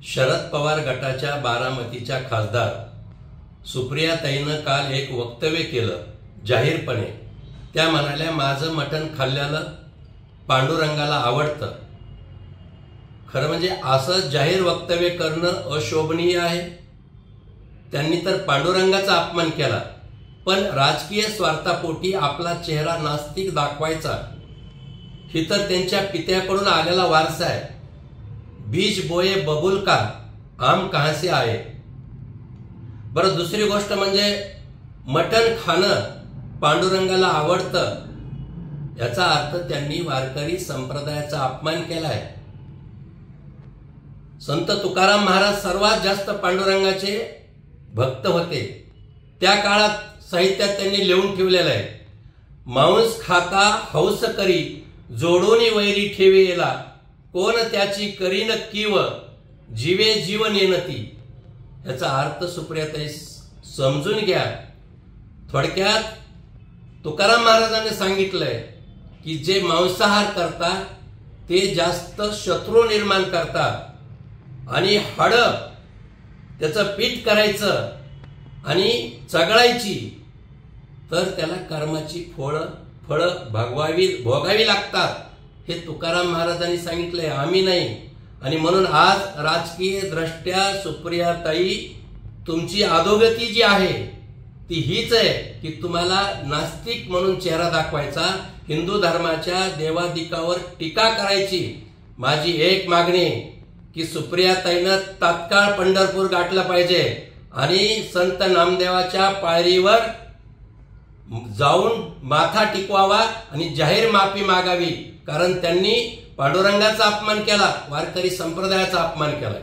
शरद पवार गटाच्या बारामतीच्या खासदार सुप्रियाताईनं काल एक वक्तव्य केलं जाहीरपणे। त्या म्हणाल्या, माझं मटण खाल्ल्यानं पांडुरंगाला आवडतं। खरं म्हणजे असं जाहीर वक्तव्य करणं अशोभनीय आहे। त्यांनी तर पांडुरंगाचा अपमान केला, पण राजकीय स्वार्थापोटी आपला चेहरा नास्तिक दाखवायचा ही तर त्यांच्या पित्याकडून आलेला वारसा आहे। बीज बोए बबूल का आम कहां से आए। बरं, दुसरी गोष्ट म्हणजे मटण खाणं पांडुरंगाला आवडतं याचा अर्थ त्यांनी वारकरी संप्रदायाचा अपमान केलाय। संत तुकाराम महाराज सर्वात जास्त पांडुरंगाचे भक्त होते। त्या काळात साहित्यात त्यांनी लिहून ठेवलेलं आहे, मांस खाता हौस करी जोडोनी वैरी ठेवेला कोण त्याची करीन कीव जीवे जीवन येनती। याचा अर्थ सुप्रियाताई समजून घ्या। थोडक्यात तुकाराम महाराजांनी सांगितलंय की जे मांसाहार करतात ते जास्त शत्रू निर्माण करतात आणि हाड त्याचं पीठ करायचं आणि चगळायची तर त्याला कर्माची फळं भोगावी लागतात। हे तुकाराम महाराजांनी सांगितलंय, आम्ही नाही। आणि म्हणून आज राजकीय दृष्ट्या सुप्रियाताई तुमची अधोगती जी आहे ती हीच आहे की तुम्हाला नास्तिक म्हणून चेहरा दाखवायचा, हिंदू धर्माच्या देवादिकावर टीका करायची। माझी एक मागणी की सुप्रियाताईनं तात्काळ पंढरपूर गाठलं पाहिजे आणि संत नामदेवाच्या पायरीवर जाऊन माथा टिकवावा आणि जाहीर माफी मागावी, कारण त्यांनी पांडुरंगाचा अपमान केला, वारकरी संप्रदायाचा अपमान केला।